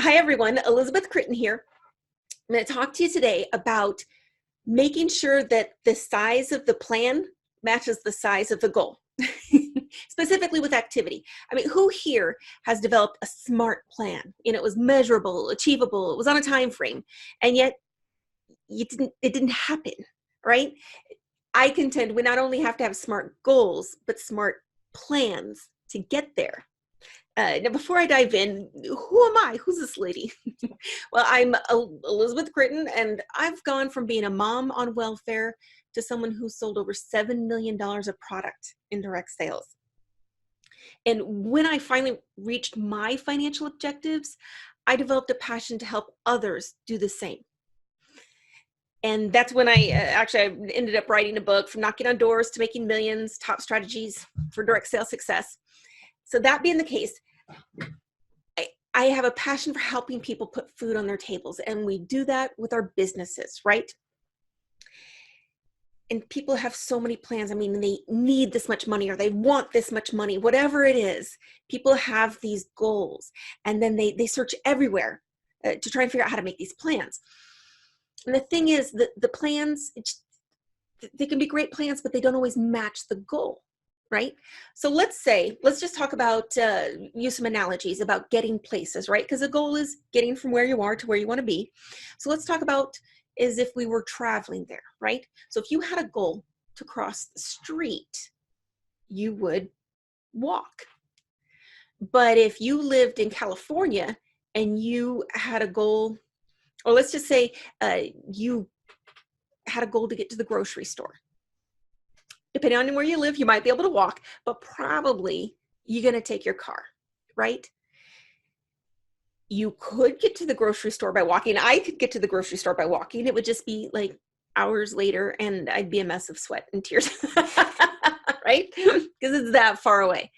Hi everyone, Elizabeth Critton here. I'm going to talk to you today about making sure that the size of the plan matches the size of the goal, specifically with activity. I mean, who here has developed a SMART plan? You know, it was measurable, achievable, it was on a time frame, and yet it didn't happen, right? I contend we not only have to have SMART goals, but SMART plans to get there. Now, before I dive in, who am I? Who's this lady? Well, I'm Elizabeth Critton, and I've gone from being a mom on welfare to someone who sold over $7 million of product in direct sales. And when I finally reached my financial objectives, I developed a passion to help others do the same. And that's when I ended up writing a book, From Knocking on Doors to Making Millions, Top Strategies for Direct Sales Success. So that being the case, I have a passion for helping people put food on their tables, and we do that with our businesses, right? And people have so many plans. I mean, they need this much money or they want this much money, whatever it is. People have these goals, and then they search everywhere to try and figure out how to make these plans. And the thing is that the plans, they can be great plans, but they don't always match the goal. Right? So let's just talk about, use some analogies about getting places, right? Because the goal is getting from where you are to where you want to be. So let's talk about as if we were traveling there, right? So if you had a goal to cross the street, you would walk. But if you lived in California and you had a goal, or let's just say you had a goal to get to the grocery store, depending on where you live, you might be able to walk, but probably you're going to take your car, right? You could get to the grocery store by walking. I could get to the grocery store by walking. It would just be like hours later, and I'd be a mess of sweat and tears, right? Because it's that far away.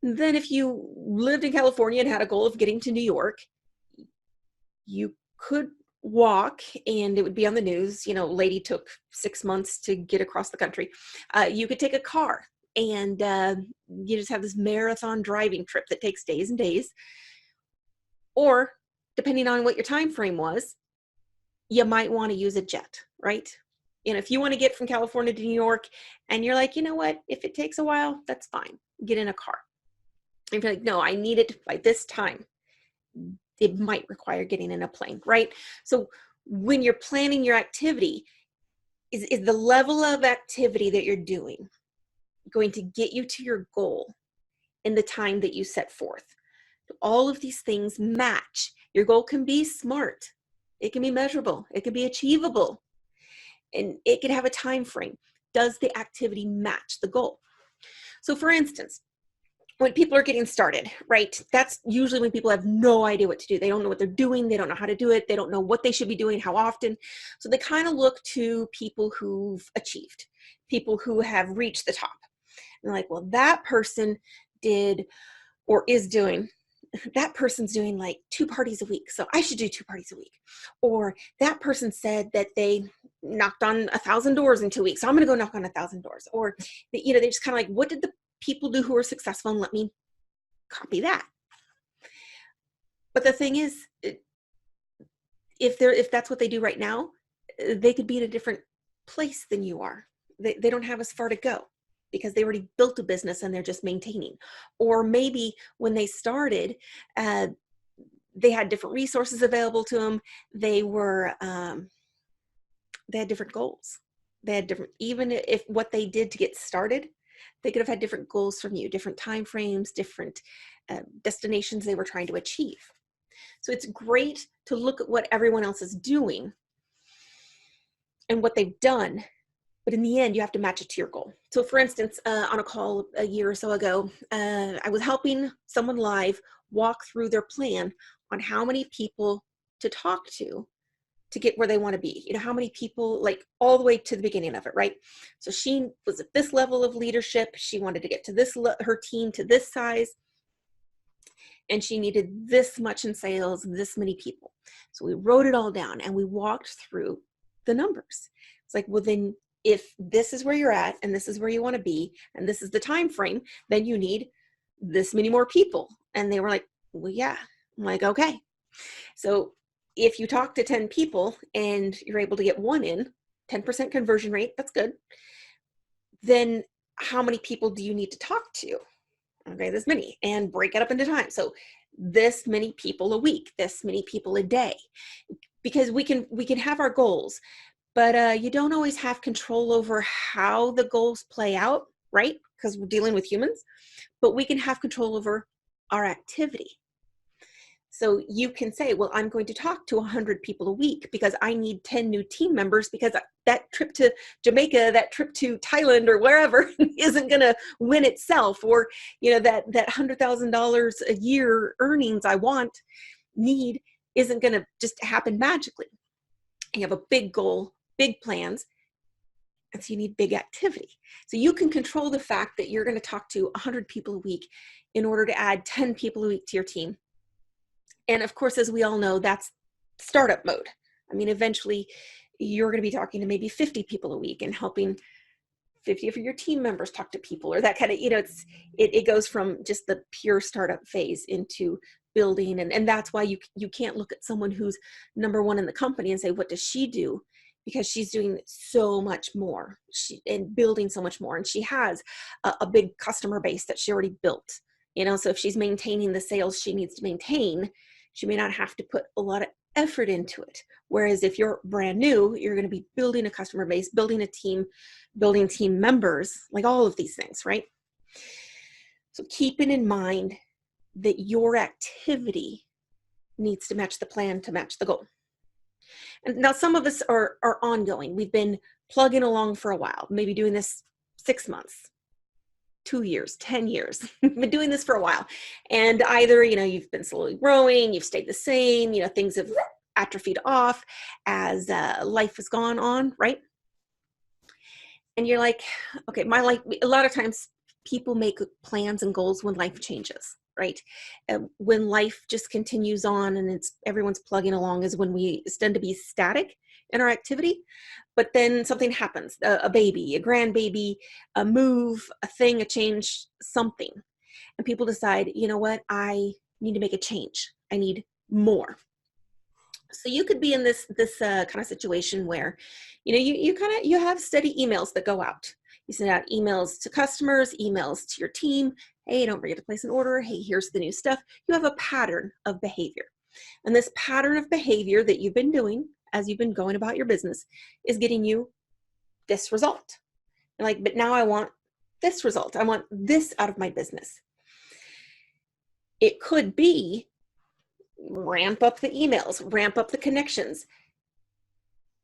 Then if you lived in California and had a goal of getting to New York, you could walk, and it would be on the news, you know, lady took 6 months to get across the country. You could take a car, and you just have this marathon driving trip that takes days and days. Or depending on what your time frame was, you might want to use a jet, right? You know, if you want to get from California to New York and you're like, you know what, if it takes a while, that's fine, get in a car. If you're like, no, I need it by this time, it might require getting in a plane, right? So when you're planning your activity, is the level of activity that you're doing going to get you to your goal in the time that you set forth? All of these things match. Your goal can be SMART. It can be measurable. It can be achievable. And it can have a time frame. Does the activity match the goal? So for instance, when people are getting started, right? That's usually when people have no idea what to do. They don't know what they're doing. They don't know how to do it. They don't know what they should be doing, how often. So they kind of look to people who've achieved, people who have reached the top. And they're like, well, that person did or is doing, that person's doing like 2 parties a week, so I should do 2 parties a week. Or that person said that they knocked on 1,000 doors in 2 weeks, so I'm going to go knock on 1,000 doors. Or, you know, they're just kind of like, what did the people do who are successful, and let me copy that. But the thing is, if that's what they do right now, they could be in a different place than you are. They don't have as far to go because they already built a business and they're just maintaining. Or maybe when they started, they had different resources available to them. They had different goals. They had different, even if what they did to get started, they could have had different goals from you, different time frames, different destinations they were trying to achieve. So it's great to look at what everyone else is doing and what they've done, but in the end, you have to match it to your goal. So for instance, on a call a year or so ago, I was helping someone live walk through their plan on how many people to talk to get where they want to be. You know, how many people, like all the way to the beginning of it, right? So she was at this level of leadership. She wanted to get to this, her team to this size. And she needed this much in sales, this many people. So we wrote it all down and we walked through the numbers. It's like, well, then if this is where you're at and this is where you want to be and this is the time frame, then you need this many more people. And they were like, well, yeah, I'm like, okay. So if you talk to 10 people and you're able to get one in, 10% conversion rate, that's good. Then how many people do you need to talk to? Okay, this many, and break it up into time. So this many people a week, this many people a day, because we can have our goals, but you don't always have control over how the goals play out, right? Because we're dealing with humans, but we can have control over our activity. So you can say, well, I'm going to talk to 100 people a week because I need 10 new team members, because that trip to Jamaica, that trip to Thailand or wherever isn't going to win itself. Or, that $100,000 a year earnings I need isn't going to just happen magically. You have a big goal, big plans, and so you need big activity. So you can control the fact that you're going to talk to 100 people a week in order to add 10 people a week to your team. And of course, as we all know, that's startup mode. I mean, eventually you're going to be talking to maybe 50 people a week and helping 50 of your team members talk to people, or that kind of, it goes from just the pure startup phase into building. And that's why you can't look at someone who's number one in the company and say, what does she do? Because she's doing so much more and building so much more. And she has a big customer base that she already built. So if she's maintaining the sales she needs to maintain, she may not have to put a lot of effort into it. Whereas if you're brand new, you're going to be building a customer base, building a team, building team members, like all of these things, right? So keeping in mind that your activity needs to match the plan to match the goal. And now some of us are ongoing. We've been plugging along for a while, maybe doing this 6 months, 2 years, 10 years. We've been doing this for a while. And either, you've been slowly growing, you've stayed the same, things have atrophied off as life has gone on, right? And you're like, okay, my life, a lot of times people make plans and goals when life changes, right? When life just continues on and everyone's plugging along is when we tend to be static in our activity. But then something happens, a baby, a grandbaby, a move, a thing, a change, something. And people decide, you know what, I need to make a change. I need more. So you could be in this kind of situation where, you have steady emails that go out. You send out emails to customers, emails to your team. Hey, don't forget to place an order. Hey, here's the new stuff. You have a pattern of behavior. And this pattern of behavior that you've been doing as you've been going about your business is getting you this result. You're like, but now I want this result. I want this out of my business. It could be ramp up the emails, ramp up the connections.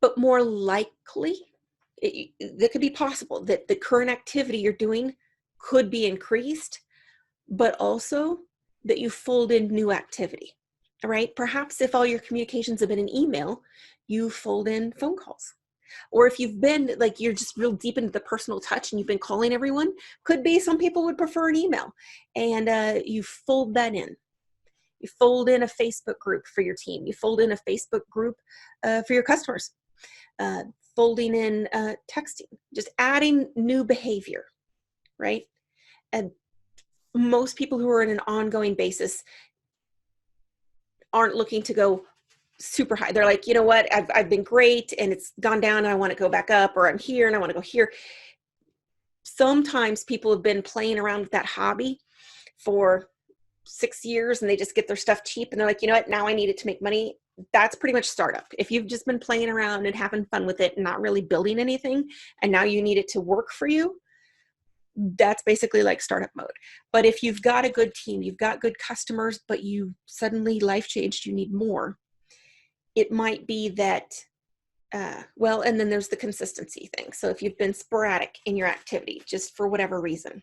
But more likely, that could be possible that the current activity you're doing could be increased, but also that you fold in new activity, right? Perhaps if all your communications have been an email, you fold in phone calls. Or if you've been like, you're just real deep into the personal touch and you've been calling everyone, could be some people would prefer an email, and you fold that in. You fold in a Facebook group for your team. You fold in a Facebook group for your customers. Folding in texting, just adding new behavior, right? And most people who are in an ongoing basis aren't looking to go super high. They're like, you know what, I've been great and it's gone down and I want to go back up, or I'm here and I want to go here. Sometimes people have been playing around with that hobby for 6 years and they just get their stuff cheap and they're like, you know what, now I need it to make money. That's pretty much startup. If you've just been playing around and having fun with it and not really building anything, and now you need it to work for you, that's basically like startup mode. But if you've got a good team, you've got good customers, but you suddenly life changed, you need more, it might be that, and then there's the consistency thing. So if you've been sporadic in your activity, just for whatever reason,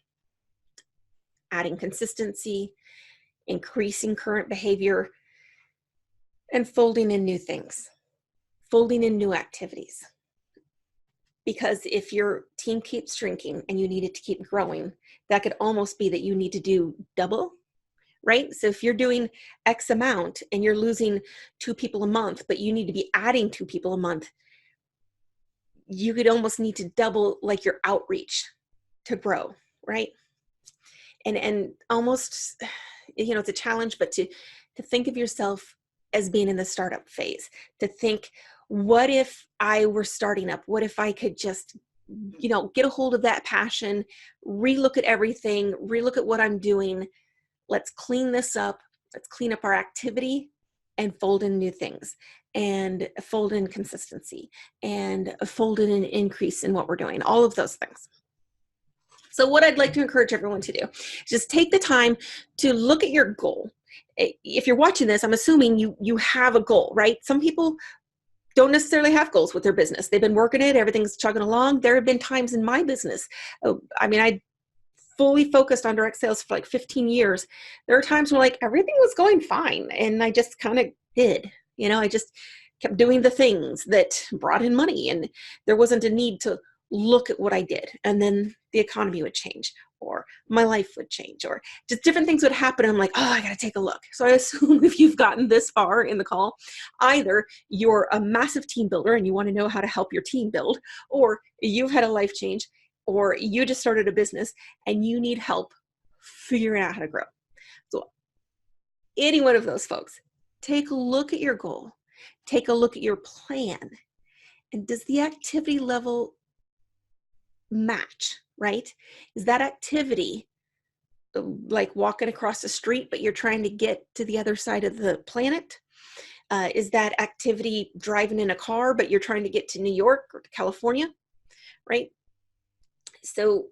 adding consistency, increasing current behavior, and folding in new things, folding in new activities. Because if your team keeps shrinking and you need it to keep growing, that could almost be that you need to do double, right? So if you're doing X amount and you're losing 2 people a month, but you need to be adding 2 people a month, you could almost need to double like your outreach to grow, right? And almost, it's a challenge, but to to think of yourself as being in the startup phase, to think, what if I were starting up? What if I could just, get a hold of that passion, relook at everything, relook at what I'm doing. Let's clean this up. Let's clean up our activity and fold in new things, and fold in consistency, and fold in an increase in what we're doing, all of those things. So what I'd like to encourage everyone to do is just take the time to look at your goal. If you're watching this, I'm assuming you have a goal, right? Some people don't necessarily have goals with their business. They've been working it, everything's chugging along. There have been times in my business, I fully focused on direct sales for like 15 years. There are times where like everything was going fine and I just kind of did, I just kept doing the things that brought in money, and there wasn't a need to look at what I did. And then the economy would change, or my life would change, or just different things would happen. I'm like, oh, I got to take a look. So I assume if you've gotten this far in the call, either you're a massive team builder and you want to know how to help your team build, or you've had a life change, or you just started a business and you need help figuring out how to grow. So any one of those folks, take a look at your goal, take a look at your plan, and does the activity level match, right? Is that activity like walking across the street, but you're trying to get to the other side of the planet? Is that activity driving in a car, but you're trying to get to New York or to California, right? So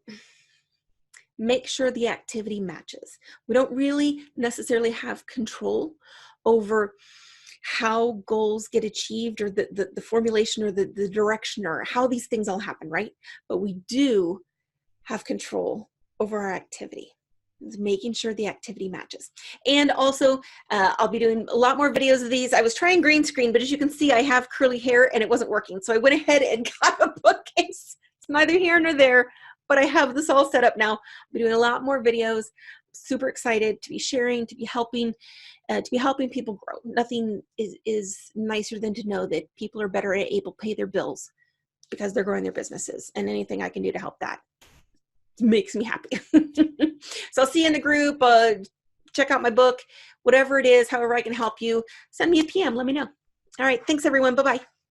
make sure the activity matches. We don't really necessarily have control over how goals get achieved, or the formulation, or the direction, or how these things all happen, right? But we do have control over our activity. It's making sure the activity matches. And also, I'll be doing a lot more videos of these. I was trying green screen, but as you can see, I have curly hair and it wasn't working. So I went ahead and got a bookcase. It's neither here nor there, but I have this all set up now. I'll be doing a lot more videos. Super excited to be sharing, to be helping people grow. Nothing is nicer than to know that people are better able to pay their bills because they're growing their businesses, and anything I can do to help that makes me happy. So I'll see you in the group. Check out my book, whatever it is, however I can help you, send me a PM, let me know. All right. Thanks everyone. Bye-bye.